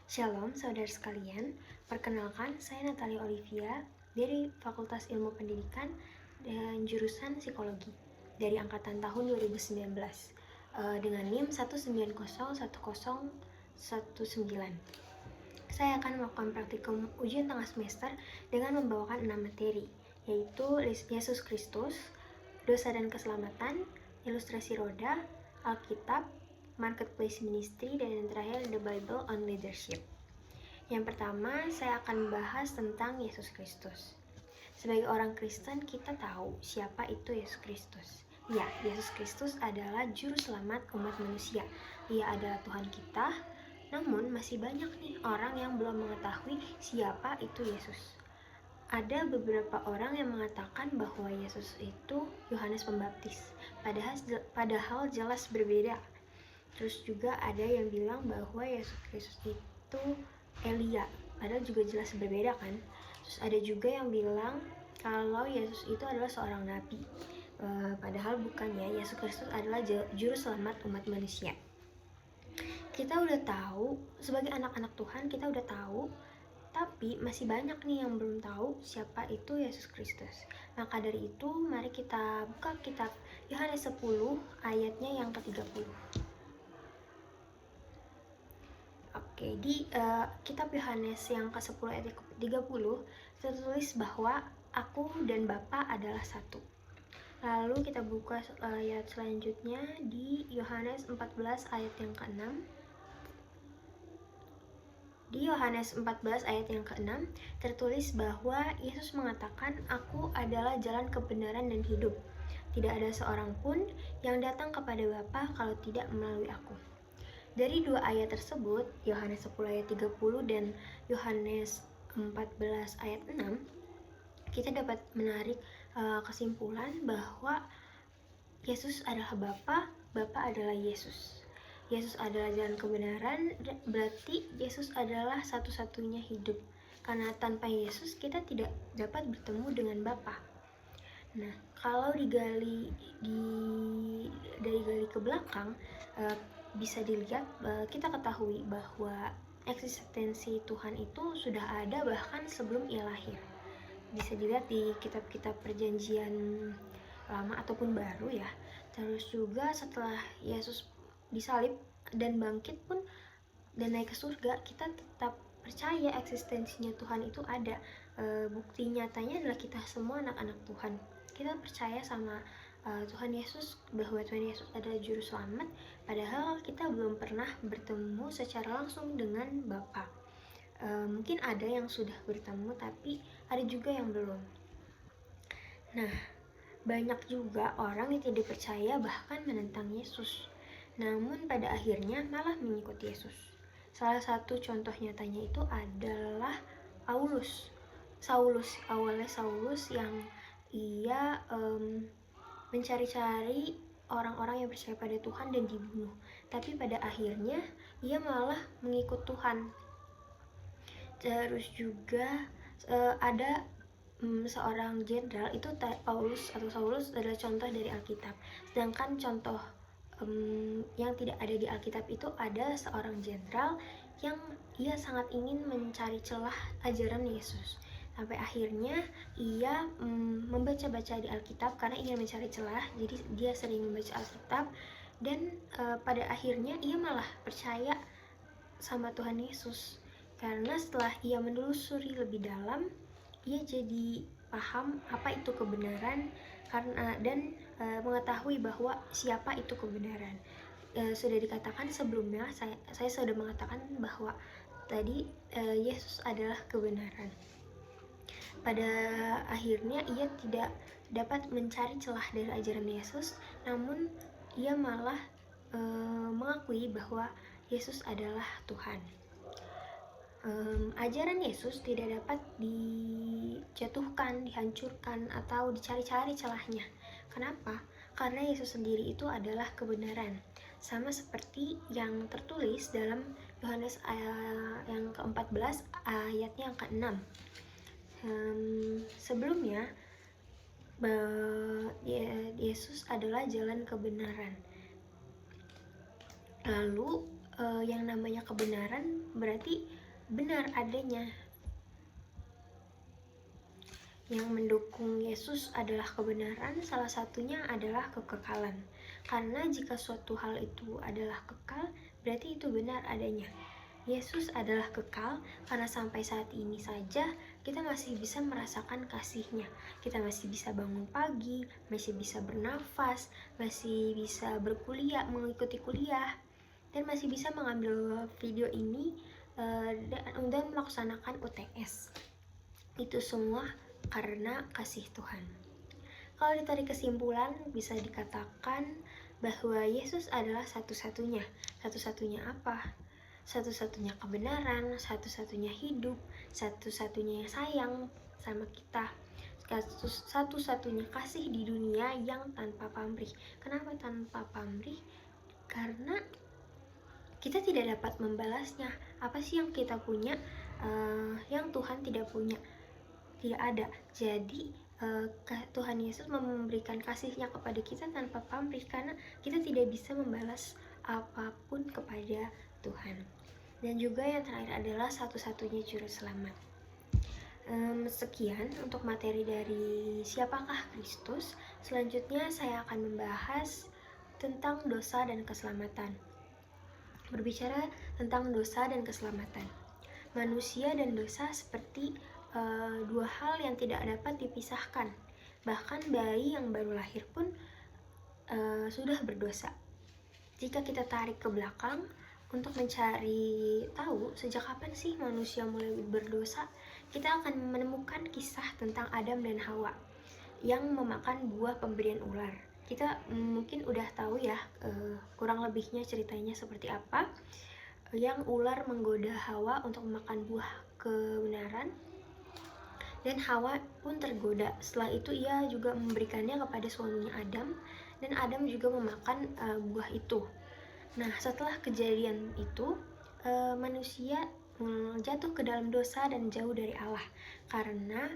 Shalom saudara sekalian, perkenalkan saya Natalia Olivia dari Fakultas Ilmu Pendidikan dan jurusan Psikologi dari angkatan tahun 2019 dengan NIM 1901019. Saya akan melakukan praktikum ujian tengah semester dengan membawakan 6 materi, yaitu Yesus Kristus, dosa dan keselamatan, ilustrasi roda, Alkitab, Marketplace Ministry, dan yang terakhir The Bible on Leadership. Yang pertama, saya akan membahas tentang Yesus Kristus. Sebagai orang Kristen, kita tahu siapa itu Yesus Kristus. Ya, Yesus Kristus adalah juru selamat umat manusia. Ia adalah Tuhan kita, namun masih banyak nih orang yang belum mengetahui siapa itu Yesus. Ada beberapa orang yang mengatakan bahwa Yesus itu Yohanes Pembaptis, padahal jelas berbeda. Terus juga ada yang bilang bahwa Yesus Kristus itu Elia, padahal juga jelas berbeda kan. Terus ada juga yang bilang kalau Yesus itu adalah seorang nabi, padahal bukan ya. Yesus Kristus adalah juru selamat umat manusia. Kita udah tahu, sebagai anak-anak Tuhan kita udah tahu, tapi masih banyak nih yang belum tahu siapa itu Yesus Kristus. Maka dari itu, mari kita buka kitab Yohanes 10 ayatnya yang ke-30. Oke, di kitab Yohanes yang ke-10 ayat ke-30 tertulis bahwa aku dan Bapa adalah satu. Lalu kita buka ayat selanjutnya di Yohanes 14 ayat yang ke-6. Di Yohanes 14 ayat yang ke-6 tertulis bahwa Yesus mengatakan, "Aku adalah jalan kebenaran dan hidup. Tidak ada seorang pun yang datang kepada Bapa kalau tidak melalui aku." Dari dua ayat tersebut, Yohanes 10 ayat 30 dan Yohanes 14 ayat 6, kita dapat menarik kesimpulan bahwa Yesus adalah Bapa, Bapa adalah Yesus. Yesus adalah jalan kebenaran, berarti Yesus adalah satu-satunya hidup. Karena tanpa Yesus kita tidak dapat bertemu dengan Bapa. Nah, kalau dari gali ke belakang, bisa dilihat, kita ketahui bahwa eksistensi Tuhan itu sudah ada bahkan sebelum Ia lahir. Bisa dilihat di kitab-kitab perjanjian lama ataupun baru ya. Terus juga setelah Yesus disalib dan bangkit pun dan naik ke surga, kita tetap percaya eksistensinya Tuhan itu ada. Bukti nyatanya adalah kita semua anak-anak Tuhan. Kita percaya sama Tuhan Yesus, bahwa Tuhan Yesus adalah juru selamat, padahal kita belum pernah bertemu secara langsung dengan Bapa. Mungkin ada yang sudah bertemu, tapi ada juga yang belum. Nah, banyak juga orang yang tidak percaya bahkan menentang Yesus, namun pada akhirnya malah mengikuti Yesus. Salah satu contoh nyatanya itu adalah Saulus. Awalnya Saulus yang ia mencari-cari orang-orang yang percaya pada Tuhan dan dibunuh. Tapi pada akhirnya ia malah mengikut Tuhan. Terus juga ada seorang jenderal, itu Paulus atau Saulus adalah contoh dari Alkitab. Sedangkan contoh yang tidak ada di Alkitab itu ada seorang jenderal yang ia sangat ingin mencari celah ajaran Yesus. Sampai akhirnya ia membaca-baca di Alkitab karena ingin mencari celah, jadi dia sering membaca Alkitab dan pada akhirnya ia malah percaya sama Tuhan Yesus. Karena setelah ia menelusuri lebih dalam, ia jadi paham apa itu kebenaran dan mengetahui bahwa siapa itu kebenaran. Sudah dikatakan sebelumnya, saya sudah mengatakan bahwa tadi Yesus adalah kebenaran. Pada akhirnya ia tidak dapat mencari celah dari ajaran Yesus, namun ia malah mengakui bahwa Yesus adalah Tuhan. Ajaran Yesus tidak dapat dijatuhkan, dihancurkan, atau dicari-cari celahnya. Kenapa? Karena Yesus sendiri itu adalah kebenaran. Sama seperti yang tertulis dalam Yohanes yang ke-14 ayatnya yang ke-6. Sebelumnya, Yesus adalah jalan kebenaran. Lalu yang namanya kebenaran berarti benar adanya. Yang mendukung Yesus adalah kebenaran, salah satunya adalah kekekalan. Karena jika suatu hal itu adalah kekal, berarti itu benar adanya. Yesus adalah kekal karena sampai saat ini saja kita masih bisa merasakan kasih-Nya. Kita masih bisa bangun pagi, masih bisa bernafas, masih bisa berkuliah, mengikuti kuliah, dan masih bisa mengambil video ini dan melaksanakan UTS. Itu semua karena kasih Tuhan. Kalau ditarik kesimpulan, bisa dikatakan bahwa Yesus adalah satu-satunya. Satu-satunya apa? Satu-satunya kebenaran, satu-satunya hidup, satu-satunya yang sayang sama kita, satu-satunya kasih di dunia yang tanpa pamrih. Kenapa tanpa pamrih? Karena kita tidak dapat membalasnya. Apa sih yang kita punya yang Tuhan tidak punya? Tidak ada. Jadi Tuhan Yesus memberikan kasih-Nya kepada kita tanpa pamrih, karena kita tidak bisa membalas apapun kepada Tuhan. Dan juga yang terakhir adalah satu-satunya juru selamat. Sekian untuk materi dari siapakah Kristus. Selanjutnya saya akan membahas tentang dosa dan keselamatan. Berbicara tentang dosa dan keselamatan, manusia dan dosa seperti dua hal yang tidak dapat dipisahkan. Bahkan bayi yang baru lahir pun sudah berdosa. Jika kita tarik ke belakang untuk mencari tahu sejak kapan sih manusia mulai berdosa, kita akan menemukan kisah tentang Adam dan Hawa yang memakan buah pemberian ular. Kita mungkin udah tahu ya kurang lebihnya ceritanya seperti apa. Yang ular menggoda Hawa untuk memakan buah kebenaran, dan Hawa pun tergoda. Setelah itu ia juga memberikannya kepada suaminya Adam, dan Adam juga memakan buah itu. Nah, setelah kejadian itu manusia jatuh ke dalam dosa dan jauh dari Allah karena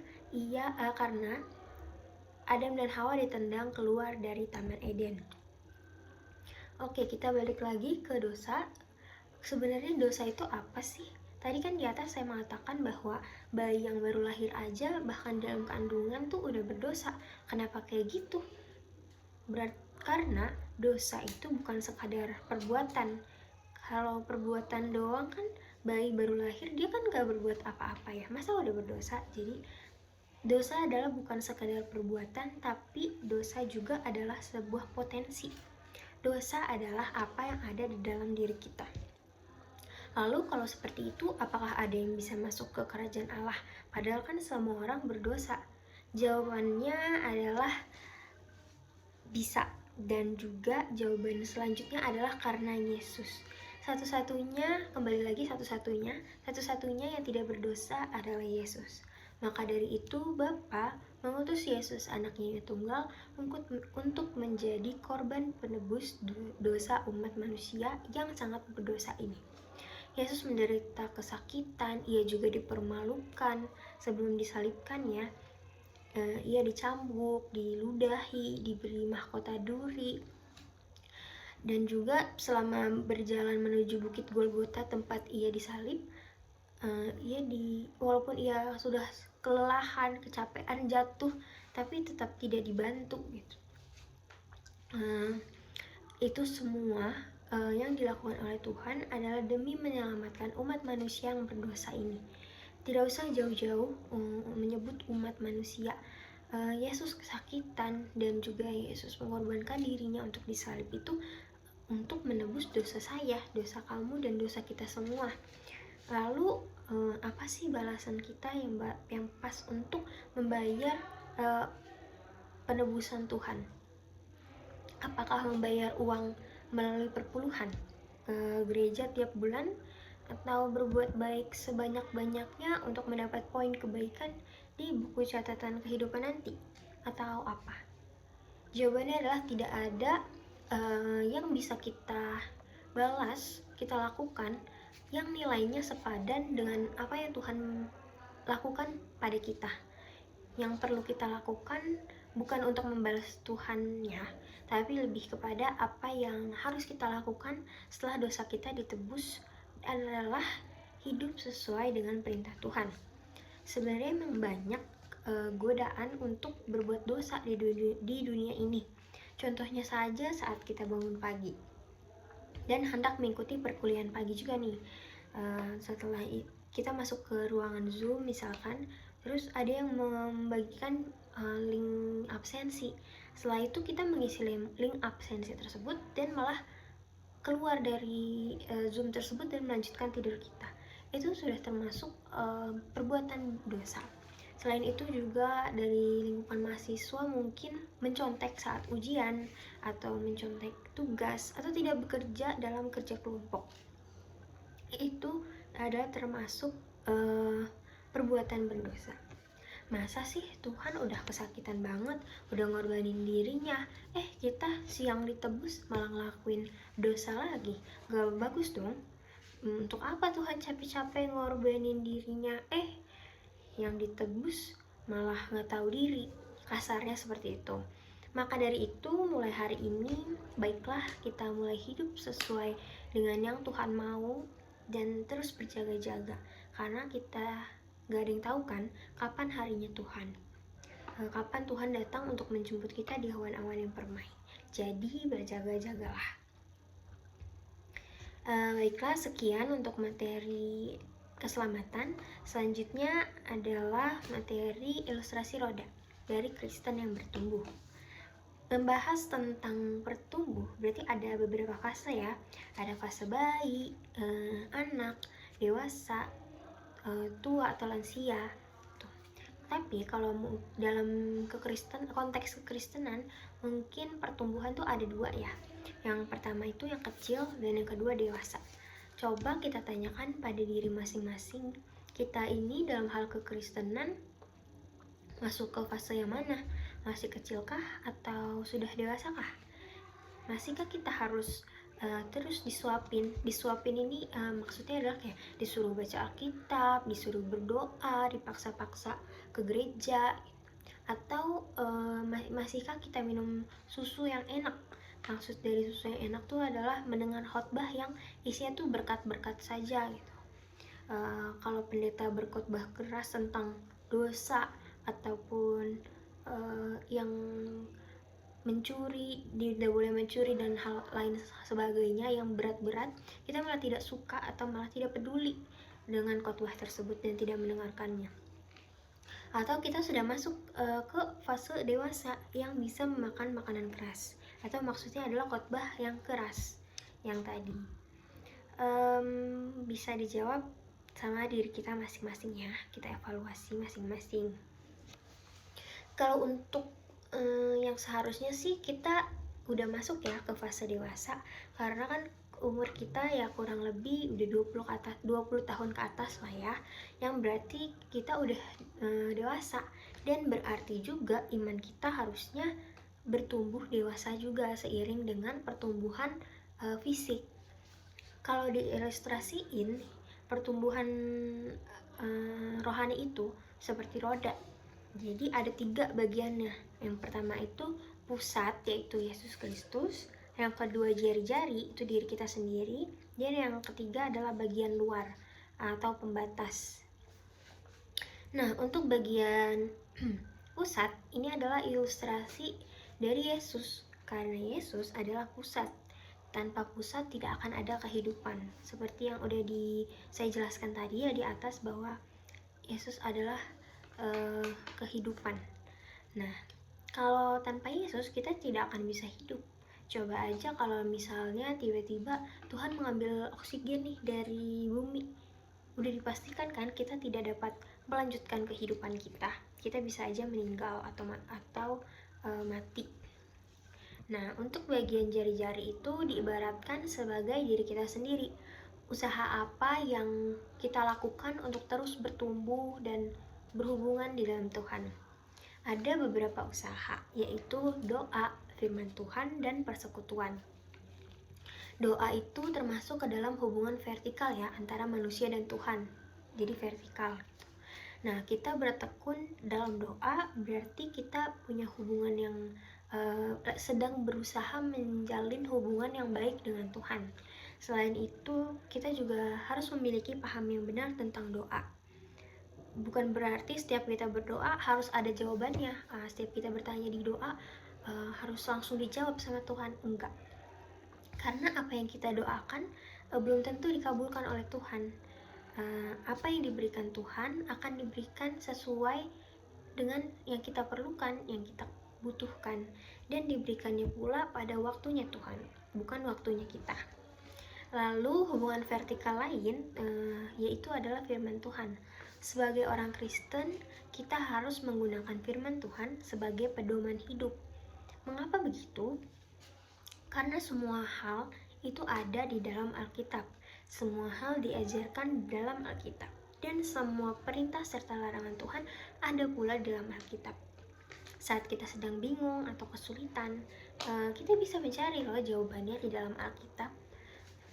Adam dan Hawa ditendang keluar dari Taman Eden. Oke, kita balik lagi ke dosa. Sebenarnya dosa itu apa sih? Tadi kan di atas saya mengatakan bahwa bayi yang baru lahir aja bahkan dalam kandungan tuh udah berdosa. Kenapa kayak gitu? Karena dosa itu bukan sekadar perbuatan. Kalau perbuatan doang kan bayi baru lahir dia kan gak berbuat apa-apa ya, masa udah berdosa? Jadi dosa adalah bukan sekadar perbuatan, tapi dosa juga adalah sebuah potensi. Dosa adalah apa yang ada di dalam diri kita. Lalu kalau seperti itu, apakah ada yang bisa masuk ke kerajaan Allah? Padahal kan semua orang berdosa. Jawabannya adalah bisa. Dan juga jawaban selanjutnya adalah karena Yesus. Satu-satunya yang tidak berdosa adalah Yesus. Maka dari itu Bapa mengutus Yesus anaknya yang tunggal untuk menjadi korban penebus dosa umat manusia yang sangat berdosa ini. Yesus menderita kesakitan, ia juga dipermalukan sebelum disalibkan ya. Ia dicambuk, diludahi, diberi mahkota duri. Dan juga selama berjalan menuju Bukit Golgota tempat ia disalib, walaupun ia sudah kelelahan, kecapean, jatuh, tapi tetap tidak dibantu gitu. Itu semua yang dilakukan oleh Tuhan adalah demi menyelamatkan umat manusia yang berdosa ini. Tidak usah jauh-jauh menyebut umat manusia. Yesus kesakitan dan juga Yesus mengorbankan dirinya untuk disalib itu untuk menebus dosa saya, dosa kamu, dan dosa kita semua. Lalu apa sih balasan kita yang pas untuk membayar penebusan Tuhan? Apakah membayar uang melalui perpuluhan gereja tiap bulan, atau berbuat baik sebanyak-banyaknya untuk mendapat poin kebaikan di buku catatan kehidupan nanti, atau apa? Jawabannya adalah tidak ada yang bisa kita balas, kita lakukan yang nilainya sepadan dengan apa yang Tuhan lakukan pada kita. Yang perlu kita lakukan bukan untuk membalas Tuhannya, tapi lebih kepada apa yang harus kita lakukan setelah dosa kita ditebus adalah hidup sesuai dengan perintah Tuhan. Sebenarnya memang banyak godaan untuk berbuat dosa di dunia ini. Contohnya saja saat kita bangun pagi dan hendak mengikuti perkuliahan pagi juga nih. Setelah kita masuk ke ruangan Zoom misalkan, terus ada yang membagikan link absensi. Setelah itu kita mengisi link absensi tersebut dan malah keluar dari Zoom tersebut dan melanjutkan tidur kita. Itu sudah termasuk perbuatan dosa. Selain itu juga dari lingkungan mahasiswa mungkin mencontek saat ujian atau mencontek tugas atau tidak bekerja dalam kerja kelompok. Itu adalah termasuk perbuatan berdosa. Masa sih Tuhan udah kesakitan banget, udah ngorbanin dirinya, kita siang ditebus malah ngelakuin dosa lagi? Gak bagus dong. Untuk apa Tuhan capek-capek ngorbanin dirinya, yang ditebus malah gak tahu diri? Kasarnya seperti itu. Maka dari itu mulai hari ini baiklah kita mulai hidup sesuai dengan yang Tuhan mau dan terus berjaga-jaga, karena kita gak ada yang tahu kan kapan harinya Tuhan, kapan Tuhan datang untuk menjemput kita di awan-awan yang permai. Jadi berjaga-jagalah. Baiklah, sekian untuk materi keselamatan. Selanjutnya adalah materi ilustrasi roda dari Kristen yang bertumbuh. Membahas tentang bertumbuh berarti ada beberapa fase ya. Ada fase bayi, anak, dewasa, tua atau lansia. Tapi kalau dalam konteks kekristenan mungkin pertumbuhan tuh ada dua ya. Yang pertama itu yang kecil dan yang kedua dewasa. Coba kita tanyakan pada diri masing-masing, kita ini dalam hal kekristenan masuk ke fase yang mana? Masih kecilkah atau sudah dewasakah? Masihkah kita harus terus disuapin? Disuapin ini maksudnya adalah kayak disuruh baca Alkitab, disuruh berdoa, dipaksa-paksa ke gereja, atau masihkah kita minum susu yang enak? Maksud dari susu yang enak tuh adalah mendengar khotbah yang isinya tuh berkat-berkat saja gitu. Kalau pendeta berkhotbah keras tentang dosa ataupun yang mencuri, tidak boleh mencuri dan hal lain sebagainya yang berat-berat, kita malah tidak suka atau malah tidak peduli dengan khotbah tersebut dan tidak mendengarkannya. Atau kita sudah masuk ke fase dewasa yang bisa memakan makanan keras, atau maksudnya adalah khotbah yang keras yang tadi. Bisa dijawab sama diri kita masing-masing ya, kita evaluasi masing-masing. Kalau untuk yang seharusnya sih kita udah masuk ya ke fase dewasa, karena kan umur kita ya kurang lebih udah 20 tahun ke atas lah ya, yang berarti kita udah dewasa, dan berarti juga iman kita harusnya bertumbuh dewasa juga seiring dengan pertumbuhan fisik. Kalau diilustrasiin, pertumbuhan rohani itu seperti roda. Jadi ada 3 bagiannya. Yang pertama itu pusat, yaitu Yesus Kristus. Yang kedua jari-jari, itu diri kita sendiri. Dan yang ketiga adalah bagian luar atau pembatas. Nah, untuk bagian pusat, ini adalah ilustrasi dari Yesus. Karena Yesus adalah pusat. Tanpa pusat tidak akan ada kehidupan. Seperti yang udah saya jelaskan tadi ya di atas, bahwa Yesus adalah kehidupan. Nah, kalau tanpa Yesus kita tidak akan bisa hidup. Coba aja kalau misalnya tiba-tiba Tuhan mengambil oksigen nih dari bumi, udah dipastikan kan kita tidak dapat melanjutkan kehidupan kita. Kita bisa aja meninggal atau mati. Nah, untuk bagian jari-jari itu diibaratkan sebagai diri kita sendiri. Usaha apa yang kita lakukan untuk terus bertumbuh dan berhubungan di dalam Tuhan. Ada beberapa usaha, yaitu doa, firman Tuhan, dan persekutuan. Doa itu termasuk ke dalam hubungan vertikal ya, antara manusia dan Tuhan. Jadi vertikal. Nah, kita bertekun dalam doa berarti kita punya hubungan yang sedang berusaha menjalin hubungan yang baik dengan Tuhan. Selain itu, kita juga harus memiliki paham yang benar tentang doa. Bukan berarti setiap kita berdoa harus ada jawabannya. Setiap kita bertanya di doa harus langsung dijawab sama Tuhan. Enggak. Karena apa yang kita doakan belum tentu dikabulkan oleh Tuhan. Apa yang diberikan Tuhan akan diberikan sesuai dengan yang kita perlukan, yang kita butuhkan, dan diberikannya pula pada waktunya Tuhan, bukan waktunya kita. Lalu hubungan vertikal lain yaitu adalah firman Tuhan. Sebagai orang Kristen, kita harus menggunakan firman Tuhan sebagai pedoman hidup. Mengapa begitu? Karena semua hal itu ada di dalam Alkitab. Semua hal diajarkan dalam Alkitab. Dan semua perintah serta larangan Tuhan ada pula dalam Alkitab. Saat kita sedang bingung atau kesulitan, kita bisa mencari loh jawabannya di dalam Alkitab.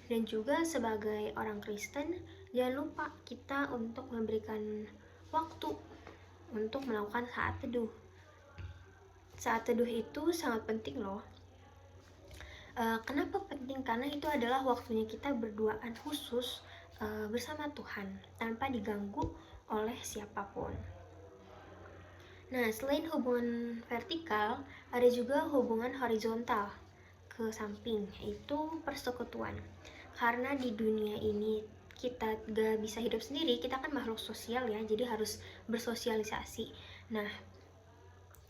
Dan juga sebagai orang Kristen, jangan lupa kita untuk memberikan waktu untuk melakukan saat teduh. Saat teduh itu sangat penting loh. Kenapa penting? Karena itu adalah waktunya kita berduaan khusus bersama Tuhan tanpa diganggu oleh siapapun. Nah, selain hubungan vertikal, ada juga hubungan horizontal ke samping, yaitu persekutuan. Karena di dunia ini kita gak bisa hidup sendiri, kita kan makhluk sosial ya, jadi harus bersosialisasi. Nah,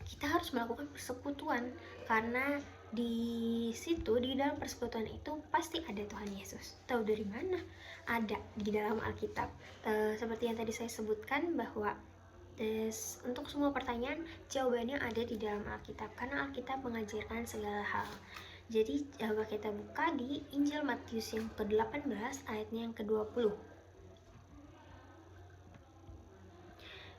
kita harus melakukan persekutuan karena di situ, di dalam persekutuan itu pasti ada Tuhan Yesus. Tahu dari mana? Ada di dalam Alkitab. Seperti yang tadi saya sebutkan bahwa untuk semua pertanyaan jawabannya ada di dalam Alkitab karena Alkitab mengajarkan segala hal. Jadi coba kita buka di Injil Matius yang ke-18 ayatnya yang ke-20.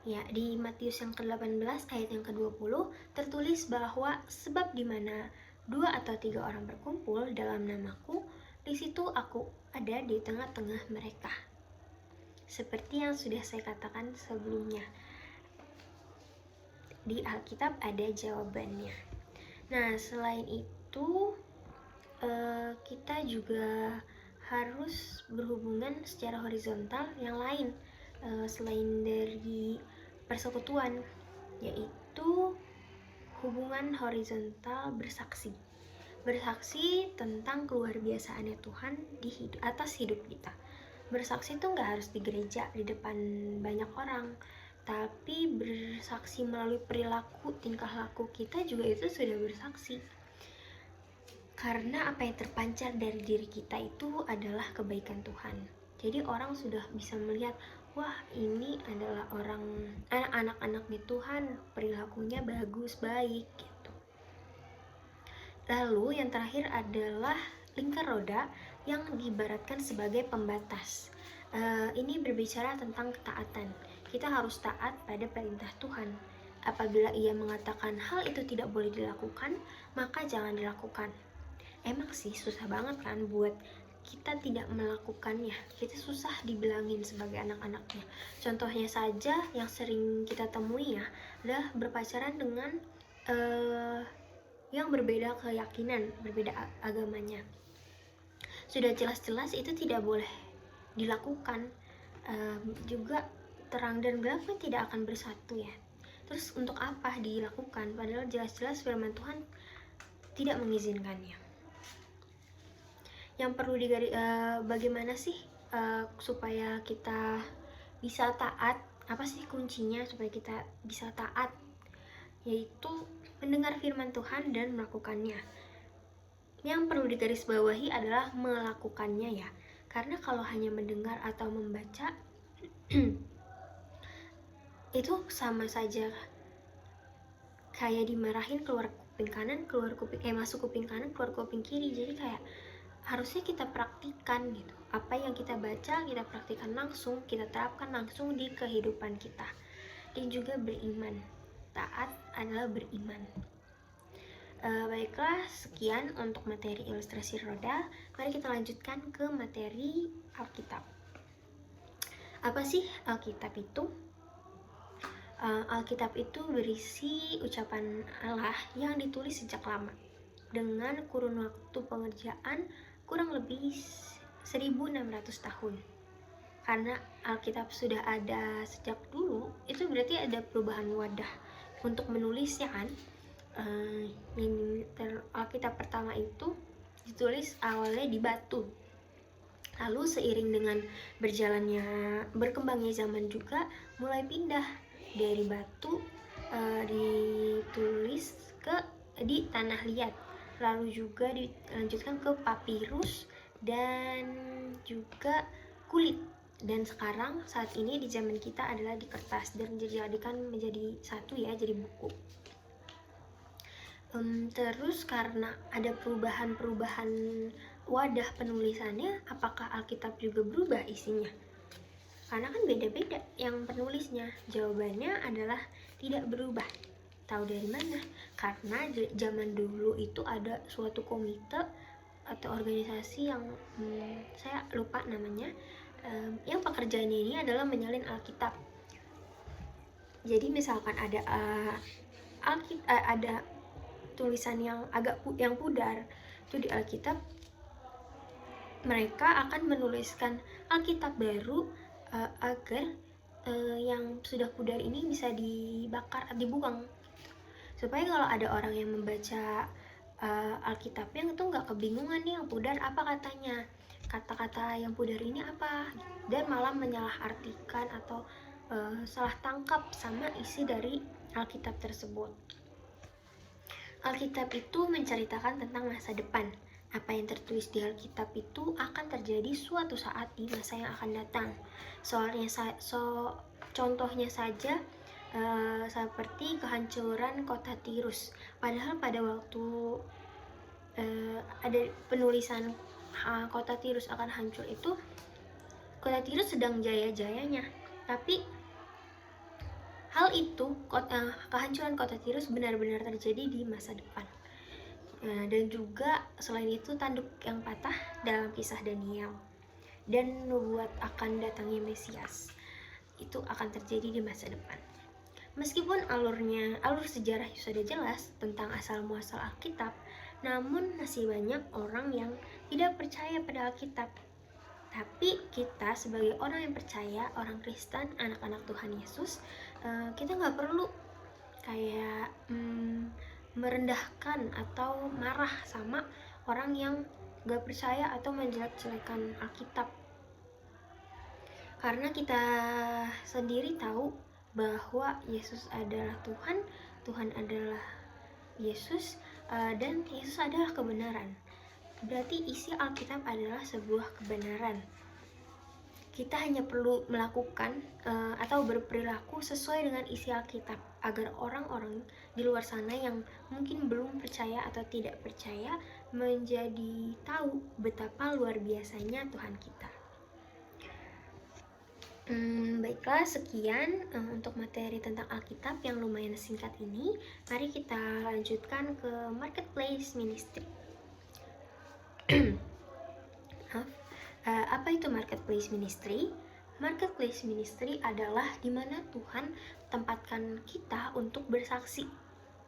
Ya, di Matius yang ke-18 ayat yang ke-20 tertulis bahwa sebab di mana 2 atau 3 orang berkumpul dalam namaku, di situ aku ada di tengah-tengah mereka. Seperti yang sudah saya katakan sebelumnya, di Alkitab ada jawabannya. Nah, selain itu kita juga harus berhubungan secara horizontal yang lain selain dari persekutuan, yaitu hubungan horizontal bersaksi tentang keluar biasaannya Tuhan di atas hidup kita. Bersaksi itu nggak harus di gereja di depan banyak orang, tapi bersaksi melalui perilaku, tingkah laku kita juga itu sudah bersaksi. Karena apa yang terpancar dari diri kita itu adalah kebaikan Tuhan. Jadi orang sudah bisa melihat, wah ini adalah anak-anaknya Tuhan, perilakunya bagus, baik gitu. Lalu yang terakhir adalah lingkar roda yang diibaratkan sebagai pembatas. Ini berbicara tentang ketaatan. Kita harus taat pada perintah Tuhan. Apabila ia mengatakan hal itu tidak boleh dilakukan, maka jangan dilakukan. Emang sih susah banget kan buat kita tidak melakukannya. Kita susah dibilangin sebagai anak-anaknya. Contohnya saja yang sering kita temui ya, adalah berpacaran dengan yang berbeda keyakinan, berbeda agamanya. Sudah jelas-jelas itu tidak boleh dilakukan. Juga terang dan gelap kan tidak akan bersatu ya. Terus untuk apa dilakukan? Padahal jelas-jelas firman Tuhan tidak mengizinkannya. Yang perlu bagaimana sih supaya kita bisa taat? Apa sih kuncinya supaya kita bisa taat? Yaitu mendengar firman Tuhan dan melakukannya. Yang perlu digarisbawahi adalah melakukannya ya. Karena kalau hanya mendengar atau membaca itu sama saja kayak dimarahin keluar kuping kanan, masuk kuping kanan, keluar kuping kiri. Jadi kayak harusnya kita praktikkan gitu. Apa yang kita baca, kita praktikkan langsung, kita terapkan langsung di kehidupan kita. Dan juga beriman. Taat adalah beriman. Baiklah, sekian untuk materi ilustrasi roda. Mari kita lanjutkan ke materi Alkitab. Apa sih Alkitab itu? Alkitab itu berisi ucapan Allah yang ditulis sejak lama dengan kurun waktu pengerjaan kurang lebih 1600 tahun. Karena Alkitab sudah ada sejak dulu, itu berarti ada perubahan wadah untuk menulisnya kan. Alkitab pertama itu ditulis awalnya di batu. Lalu seiring dengan berkembangnya zaman juga mulai pindah dari batu ditulis di tanah liat. Lalu juga dilanjutkan ke papirus dan juga kulit. Dan sekarang saat ini di zaman kita adalah di kertas dan dijadikan menjadi satu ya, jadi buku. Terus karena ada perubahan wadah penulisannya, apakah Alkitab juga berubah isinya? Karena kan beda-beda yang penulisnya. Jawabannya adalah tidak berubah. Tahu dari mana? Karena zaman dulu itu ada suatu komite atau organisasi yang saya lupa namanya, yang pekerjaannya ini adalah menyalin Alkitab. Jadi misalkan ada ada tulisan yang yang pudar itu di Alkitab, mereka akan menuliskan Alkitab baru agar yang sudah pudar ini bisa dibakar, dibuang, supaya kalau ada orang yang membaca Alkitabnya itu nggak kebingungan nih yang pudar apa katanya, kata-kata yang pudar ini apa, dan malah menyalahartikan atau salah tangkap sama isi dari Alkitab tersebut. Alkitab itu menceritakan tentang masa depan. Apa yang tertulis di Alkitab itu akan terjadi suatu saat di masa yang akan datang. Contohnya saja seperti kehancuran kota Tirus. Padahal pada waktu ada penulisan kota Tirus akan hancur itu, kota Tirus sedang jaya-jayanya. Tapi hal itu, kehancuran kota Tirus benar-benar terjadi di masa depan. Dan juga selain itu tanduk yang patah dalam kisah Daniel dan nubuat akan datangnya Mesias itu akan terjadi di masa depan. Meskipun alur sejarah sudah jelas tentang asal muasal Alkitab, namun masih banyak orang yang tidak percaya pada Alkitab. Tapi kita sebagai orang yang percaya, orang Kristen, anak-anak Tuhan Yesus, kita nggak perlu kayak merendahkan atau marah sama orang yang nggak percaya atau menjelek-jelekan Alkitab. Karena kita sendiri tahu bahwa Yesus adalah Tuhan, Tuhan adalah Yesus, dan Yesus adalah kebenaran. Berarti isi Alkitab adalah sebuah kebenaran. Kita hanya perlu melakukan atau berperilaku sesuai dengan isi Alkitab agar orang-orang di luar sana yang mungkin belum percaya atau tidak percaya menjadi tahu betapa luar biasanya Tuhan kita. Baiklah, sekian untuk materi tentang Alkitab yang lumayan singkat ini. Mari kita lanjutkan ke Marketplace Ministry. Apa itu Marketplace Ministry? Marketplace Ministry adalah di mana Tuhan tempatkan kita untuk bersaksi.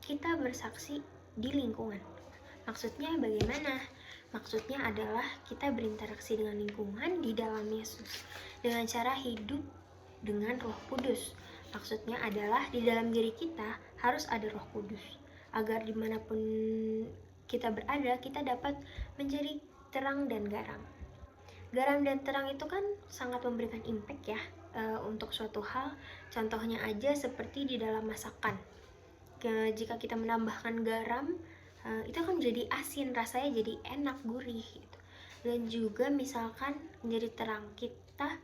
Kita bersaksi di lingkungan. Maksudnya bagaimana? Maksudnya adalah kita berinteraksi dengan lingkungan di dalam Yesus dengan cara hidup dengan Roh Kudus. Maksudnya adalah di dalam diri kita harus ada Roh Kudus agar dimanapun kita berada kita dapat menjadi terang dan garam. Garam dan terang itu kan sangat memberikan impact ya untuk suatu hal. Contohnya aja seperti di dalam masakan. Jika kita menambahkan garam, itu akan menjadi asin, rasanya jadi enak, gurih gitu. Dan juga misalkan menjadi terang, kita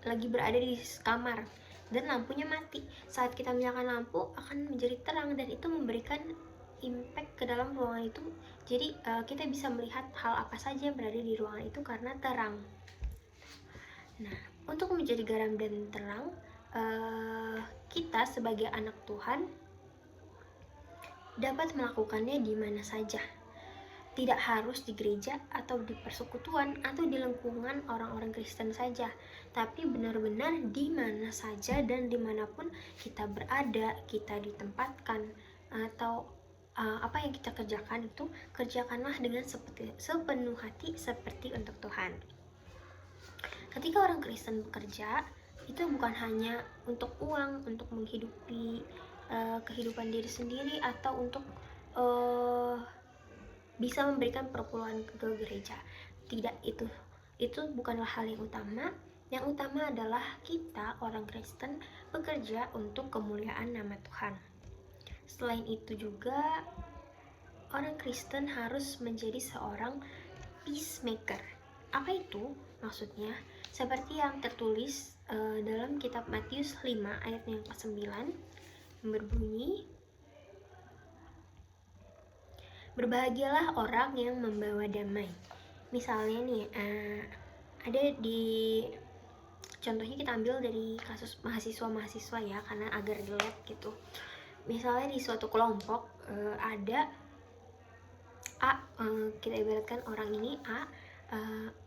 lagi berada di kamar dan lampunya mati. Saat kita menyalakan lampu akan menjadi terang dan itu memberikan impact ke dalam ruangan itu. Jadi kita bisa melihat hal apa saja yang berada di ruangan itu karena terang. Nah, untuk menjadi garam dan terang, kita sebagai anak Tuhan dapat melakukannya di mana saja. tidak harus di gereja atau di persekutuan atau di lingkungan orang-orang Kristen saja, tapi benar-benar di mana saja dan dimanapun kita berada, kita ditempatkan, atau apa yang kita kerjakan itu kerjakanlah dengan sepenuh hati seperti untuk Tuhan. Ketika orang Kristen bekerja, itu bukan hanya untuk uang, untuk menghidupi kehidupan diri sendiri, atau untuk bisa memberikan perpuluhan ke gereja. Tidak, itu bukanlah hal yang utama. Yang utama adalah kita orang Kristen bekerja untuk kemuliaan nama Tuhan. Selain itu juga orang Kristen harus menjadi seorang peacemaker. Apa itu maksudnya? Seperti yang tertulis dalam kitab Matius 5 ayat yang ke-9 berbunyi, berbahagialah orang yang membawa damai. Misalnya nih, ada di contohnya kita ambil dari kasus mahasiswa ya, karena agar relate gitu. Misalnya di suatu kelompok ada A, kita ibaratkan orang ini A,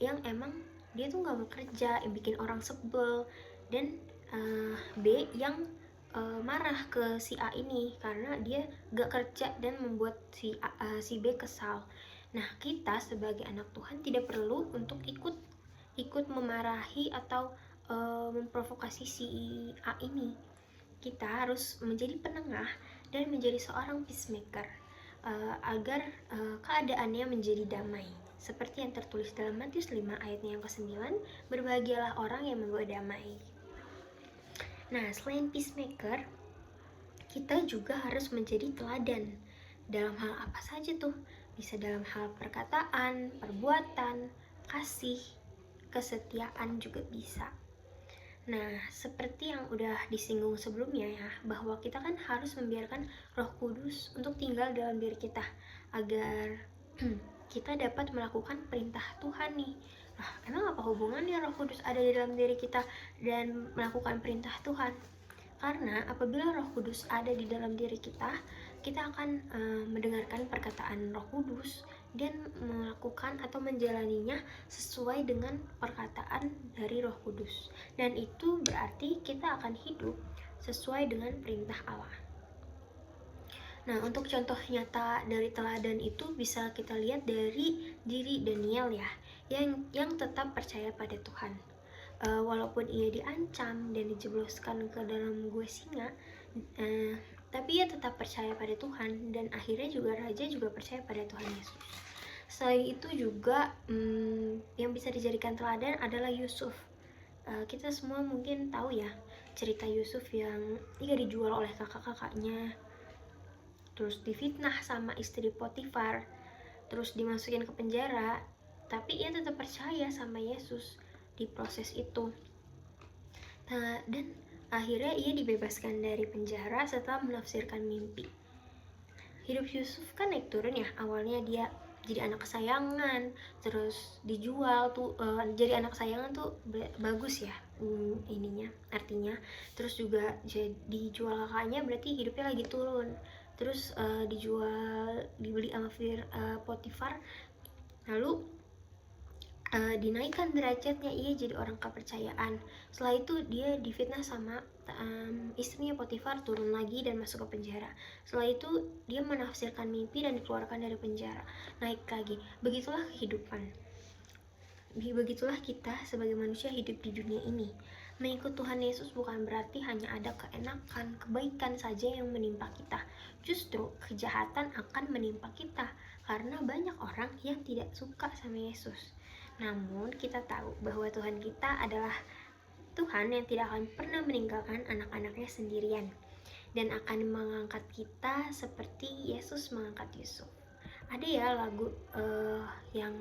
yang emang dia tuh nggak mau kerja, yang bikin orang sebel, dan B yang marah ke si A ini karena dia gak kerja dan membuat si B kesal. Nah, kita sebagai anak Tuhan tidak perlu untuk ikut memarahi atau memprovokasi si A ini. Kita harus menjadi penengah dan menjadi seorang peacemaker agar keadaannya menjadi damai. Seperti yang tertulis dalam Matius 5 ayatnya yang ke-9, berbahagialah orang yang membawa damai. Nah, selain peacemaker, kita juga harus menjadi teladan. Dalam hal apa saja tuh? Bisa dalam hal perkataan, perbuatan, kasih, kesetiaan juga bisa. Nah, seperti yang udah disinggung sebelumnya ya, bahwa kita kan harus membiarkan Roh Kudus untuk tinggal dalam diri kita agar kita dapat melakukan perintah Tuhan nih. Nah, emang apa hubungannya Roh Kudus ada di dalam diri kita dan melakukan perintah Tuhan? Karena apabila Roh Kudus ada di dalam diri kita akan mendengarkan perkataan Roh Kudus dan melakukan atau menjalaninya sesuai dengan perkataan dari Roh Kudus. Dan itu berarti kita akan hidup sesuai dengan perintah Allah. Nah, untuk contoh nyata dari teladan itu bisa kita lihat dari diri Daniel ya, yang tetap percaya pada Tuhan. Walaupun ia diancam dan dijebloskan ke dalam gua singa, tapi ia tetap percaya pada Tuhan, dan akhirnya juga raja juga percaya pada Tuhan Yesus. Selain itu juga yang bisa dijadikan teladan adalah Yusuf. Kita semua mungkin tahu ya cerita Yusuf yang ia dijual oleh kakak-kakaknya, terus difitnah sama istri Potifar, terus dimasukin ke penjara, tapi ia tetap percaya sama Yesus di proses itu. Nah, dan akhirnya ia dibebaskan dari penjara setelah menafsirkan mimpi. Hidup Yusuf kan naik turun ya. Awalnya dia jadi anak kesayangan, terus dijual tuh. Jadi anak kesayangan tuh bagus ya ininya, artinya. Terus juga jadi dijual kakaknya, berarti hidupnya lagi turun. Terus dibeli sama Potifar, lalu dinaikkan derajatnya, ia jadi orang kepercayaan. Setelah itu dia difitnah sama istrinya Potifar, turun lagi dan masuk ke penjara. Setelah itu dia menafsirkan mimpi dan dikeluarkan dari penjara, naik lagi. Begitulah kehidupan, begitulah kita sebagai manusia hidup di dunia ini. Mengikut Tuhan Yesus bukan berarti hanya ada keenakan, kebaikan saja yang menimpa kita. Justru kejahatan akan menimpa kita karena banyak orang yang tidak suka sama Yesus. Namun kita tahu bahwa Tuhan kita adalah Tuhan yang tidak akan pernah meninggalkan anak-anaknya sendirian, dan akan mengangkat kita seperti Yesus mengangkat Yusuf. Ada ya lagu yang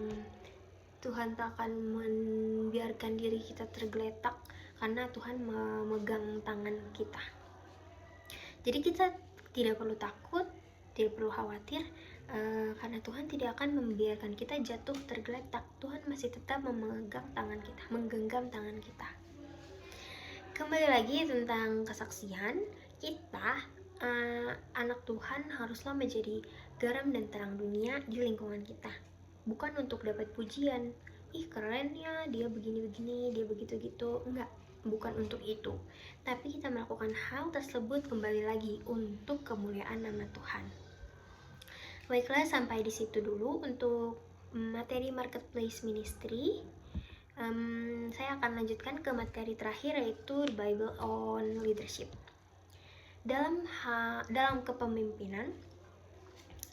Tuhan tak akan membiarkan diri kita tergeletak karena Tuhan memegang tangan kita. Jadi kita tidak perlu takut, tidak perlu khawatir, karena Tuhan tidak akan membiarkan kita jatuh tergeletak. Tuhan masih tetap memegang tangan kita, menggenggam tangan kita. Kembali lagi tentang kesaksian, kita anak Tuhan haruslah menjadi garam dan terang dunia di lingkungan kita. Bukan untuk dapat pujian, ih keren ya, dia begini-begini, dia begitu-gitu, enggak. Bukan untuk itu, tapi kita melakukan hal tersebut kembali lagi untuk kemuliaan nama Tuhan. Baiklah, sampai di situ dulu untuk materi marketplace ministry. Saya akan lanjutkan ke materi terakhir, yaitu The Bible on Leadership. Dalam kepemimpinan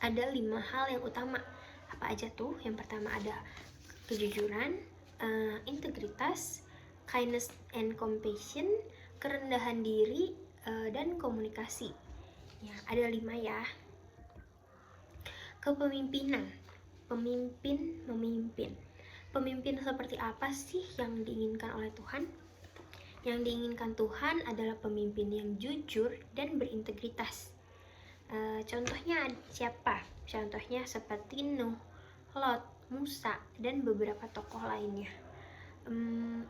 ada 5 hal yang utama. Apa aja tuh? Yang pertama ada kejujuran, integritas, kindness and compassion, kerendahan diri, dan komunikasi. Ya, ada 5 ya. Kepemimpinan, pemimpin memimpin. Pemimpin seperti apa sih yang diinginkan oleh Tuhan? Yang diinginkan Tuhan adalah pemimpin yang jujur dan berintegritas. Contohnya siapa? Contohnya seperti Nuh, Lot, Musa, dan beberapa tokoh lainnya.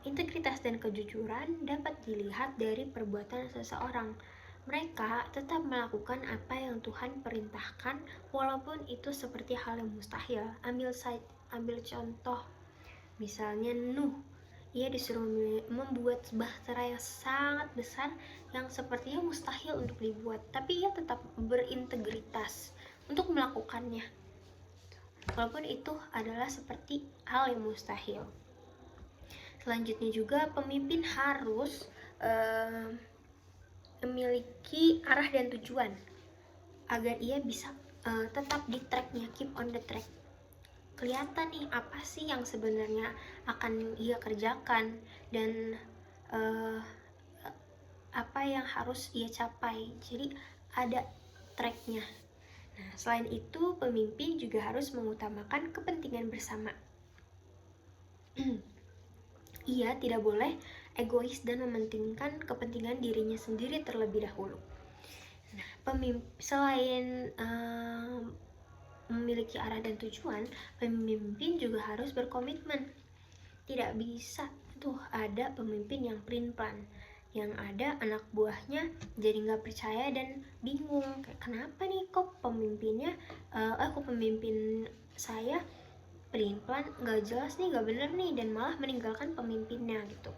Integritas dan kejujuran dapat dilihat dari perbuatan seseorang. Mereka tetap melakukan apa yang Tuhan perintahkan, walaupun itu seperti hal yang mustahil. Ambil contoh, misalnya Nuh, ia disuruh membuat bahtera yang sangat besar yang sepertinya mustahil untuk dibuat, tapi ia tetap berintegritas untuk melakukannya, walaupun itu adalah seperti hal yang mustahil. Selanjutnya juga, pemimpin harus memiliki arah dan tujuan agar ia bisa tetap di tracknya, keep on the track. Kelihatan nih apa sih yang sebenarnya akan ia kerjakan dan apa yang harus ia capai. Jadi ada tracknya. Nah, selain itu, pemimpin juga harus mengutamakan kepentingan bersama. Ia tidak boleh egois dan mementingkan kepentingan dirinya sendiri terlebih dahulu. Nah, selain memiliki arah dan tujuan, pemimpin juga harus berkomitmen. Tidak bisa tuh ada pemimpin yang pelin-pelan, yang ada anak buahnya jadi nggak percaya dan bingung, kayak kenapa nih kok pemimpin saya pelin-pelan, nggak jelas nih, nggak bener nih, dan malah meninggalkan pemimpinnya gitu.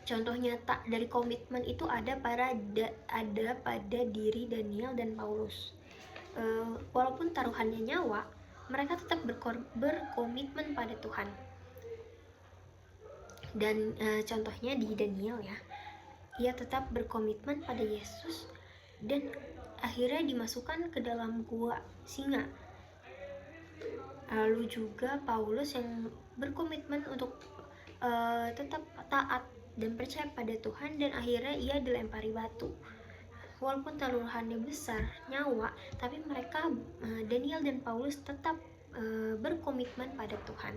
Contoh nyata dari komitmen itu ada pada diri Daniel dan Paulus. Walaupun taruhannya nyawa, mereka tetap berkomitmen pada Tuhan. Dan contohnya di Daniel ya, ia tetap berkomitmen pada Yesus dan akhirnya dimasukkan ke dalam gua singa. Lalu juga Paulus yang berkomitmen untuk tetap taat dan percaya pada Tuhan, dan akhirnya ia dilempari batu. Walaupun taruhannya besar, nyawa, tapi mereka, Daniel dan Paulus, tetap berkomitmen pada Tuhan.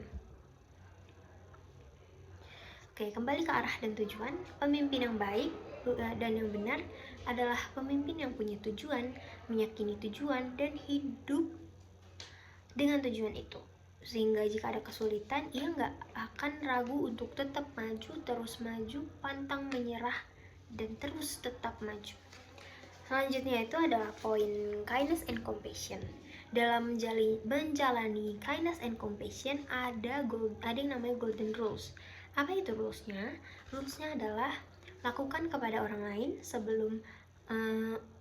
Oke, kembali ke arah dan tujuan. Pemimpin yang baik dan yang benar adalah pemimpin yang punya tujuan, meyakini tujuan, dan hidup dengan tujuan itu. Sehingga jika ada kesulitan, ia nggak akan ragu untuk tetap maju, terus maju, pantang menyerah, dan terus tetap maju. Selanjutnya itu adalah poin kindness and compassion. Dalam menjalani kindness and compassion ada yang namanya golden rules. Apa itu rulesnya? Rulesnya adalah lakukan kepada orang lain sebelum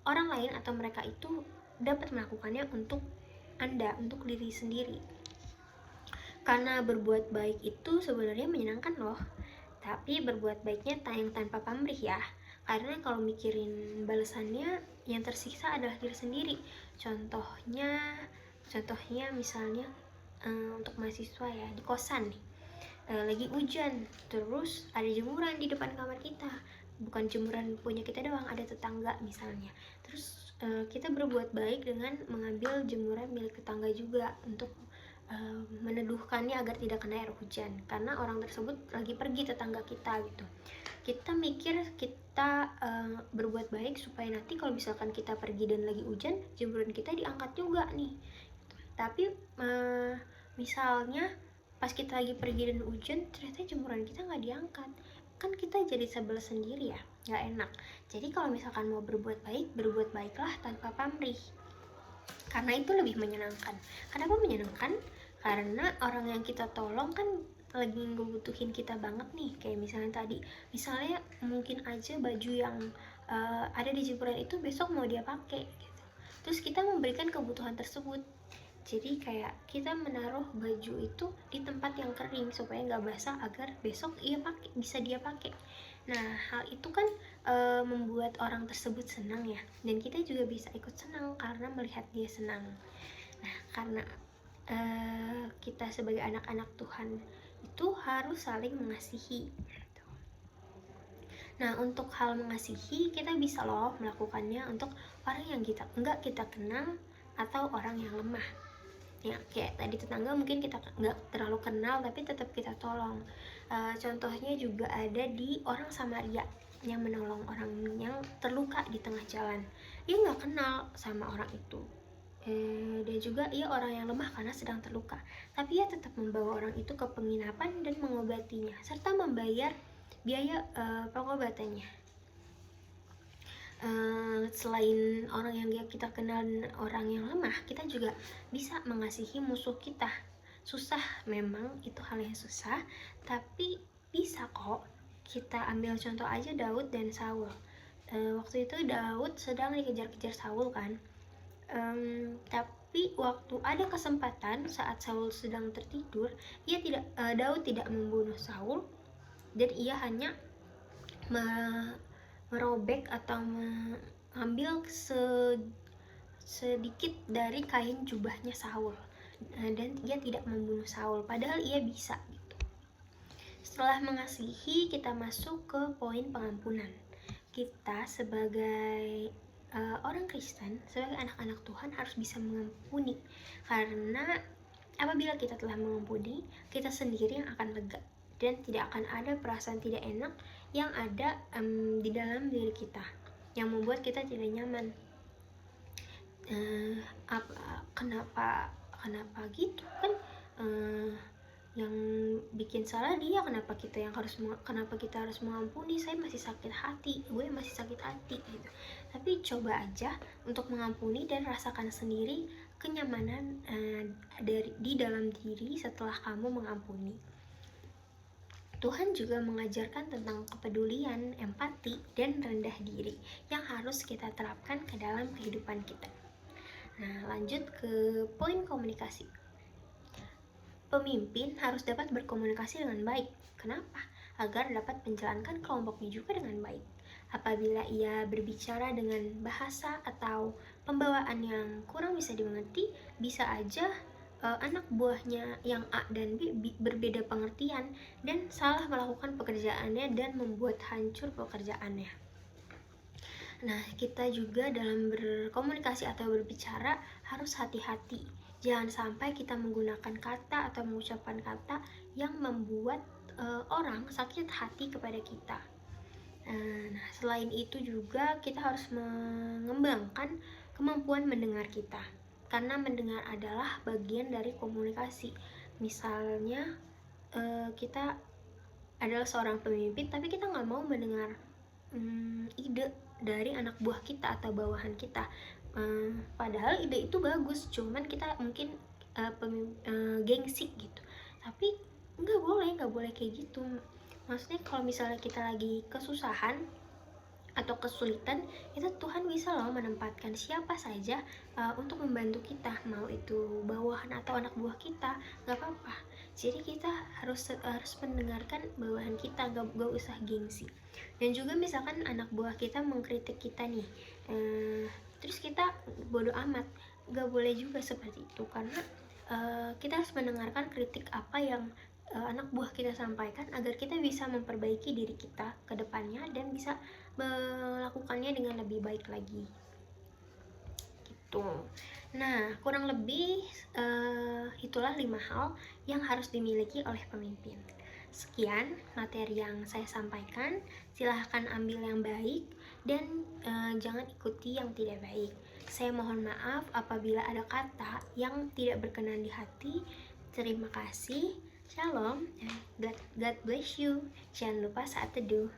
orang lain atau mereka itu dapat melakukannya untuk Anda, untuk diri sendiri. Karena berbuat baik itu sebenarnya menyenangkan loh, tapi berbuat baiknya tanpa pamrih ya. Karena kalau mikirin balasannya, yang tersiksa adalah diri sendiri. Contohnya misalnya untuk mahasiswa ya, di kosan nih, lagi hujan, terus ada jemuran di depan kamar kita. Bukan jemuran punya kita doang, ada tetangga misalnya. Terus kita berbuat baik dengan mengambil jemuran milik tetangga juga untuk meneduhkannya agar tidak kena air hujan, karena orang tersebut lagi pergi, tetangga kita gitu. Kita mikir kita berbuat baik supaya nanti kalau misalkan kita pergi dan lagi hujan, jemuran kita diangkat juga nih. Tapi misalnya pas kita lagi pergi dan hujan, ternyata jemuran kita nggak diangkat, kan kita jadi sebel sendiri ya, nggak enak. Jadi kalau misalkan mau berbuat baik, berbuat baiklah tanpa pamrih. karena itu lebih menyenangkan. Kenapa menyenangkan? Karena orang yang kita tolong kan lagi ngebutuhin kita banget nih. Kayak misalnya mungkin aja baju yang ada di jemuran itu besok mau dia pakai gitu. Terus kita memberikan kebutuhan tersebut. Jadi kayak kita menaruh baju itu di tempat yang kering supaya nggak basah agar besok bisa dia pakai. Nah, hal itu kan membuat orang tersebut senang ya, dan kita juga bisa ikut senang karena melihat dia senang. Nah, karena kita sebagai anak-anak Tuhan itu harus saling mengasihi. Nah, untuk hal mengasihi kita bisa loh melakukannya untuk orang yang nggak kita kenal atau orang yang lemah. Ya, kayak tadi tetangga mungkin kita nggak terlalu kenal tapi tetap kita tolong. Contohnya juga ada di orang Samaria yang menolong orang yang terluka di tengah jalan. Dia nggak kenal sama orang itu, dan juga ia orang yang lemah karena sedang terluka, tapi ia tetap membawa orang itu ke penginapan dan mengobatinya serta membayar biaya pengobatannya. Selain orang yang kita kenal dan orang yang lemah, kita juga bisa mengasihi musuh kita. Susah memang, itu hal yang susah, tapi bisa kok. Kita ambil contoh aja Daud dan Saul. Waktu itu Daud sedang dikejar-kejar Saul kan, tapi waktu ada kesempatan saat Saul sedang tertidur, Daud tidak membunuh Saul, dan ia hanya merobek atau mengambil sedikit dari kain jubahnya Saul, dan ia tidak membunuh Saul, padahal ia bisa gitu. Setelah mengasihi, kita masuk ke poin pengampunan. Kita sebagai orang Kristen, sebagai anak-anak Tuhan harus bisa mengampuni, karena apabila kita telah mengampuni, kita sendiri yang akan lega dan tidak akan ada perasaan tidak enak yang ada di dalam diri kita yang membuat kita tidak nyaman. Kenapa gitu kan? Yang bikin salah dia, kenapa kita harus mengampuni? Saya masih sakit hati, gue masih sakit hati gitu. Tapi coba aja untuk mengampuni dan rasakan sendiri kenyamanan di dalam diri setelah kamu mengampuni. Tuhan juga mengajarkan tentang kepedulian, empati, dan rendah diri yang harus kita terapkan ke dalam kehidupan kita. Nah, lanjut ke poin komunikasi. Pemimpin harus dapat berkomunikasi dengan baik. Kenapa? Agar dapat menjalankan kelompoknya juga dengan baik. Apabila ia berbicara dengan bahasa atau pembawaan yang kurang bisa dimengerti, bisa aja anak buahnya yang A dan B berbeda pengertian dan salah melakukan pekerjaannya dan membuat hancur pekerjaannya. Nah, kita juga dalam berkomunikasi atau berbicara harus hati-hati. Jangan sampai kita menggunakan kata atau mengucapkan kata yang membuat orang sakit hati kepada kita. Nah, selain itu juga kita harus mengembangkan kemampuan mendengar kita, karena mendengar adalah bagian dari komunikasi. Misalnya kita adalah seorang pemimpin tapi kita nggak mau mendengar ide dari anak buah kita atau bawahan kita, padahal ide itu bagus, cuman kita mungkin gengsi gitu. Tapi nggak boleh kayak gitu. Maksudnya kalau misalnya kita lagi kesusahan atau kesulitan, itu Tuhan bisa loh menempatkan siapa saja untuk membantu kita, mau itu bawahan atau anak buah kita, nggak apa-apa. Jadi kita harus mendengarkan bawahan kita, gak usah gengsi. Dan juga misalkan anak buah kita mengkritik kita nih, terus kita bodo amat, gak boleh juga seperti itu, karena kita harus mendengarkan kritik apa yang anak buah kita sampaikan agar kita bisa memperbaiki diri kita ke depannya dan bisa melakukannya dengan lebih baik lagi gitu. Nah, kurang lebih itulah 5 hal yang harus dimiliki oleh pemimpin. Sekian materi yang saya sampaikan. Silahkan ambil yang baik dan jangan ikuti yang tidak baik. Saya mohon maaf apabila ada kata yang tidak berkenan di hati. Terima kasih. Shalom, God bless you. Jangan lupa saat teduh.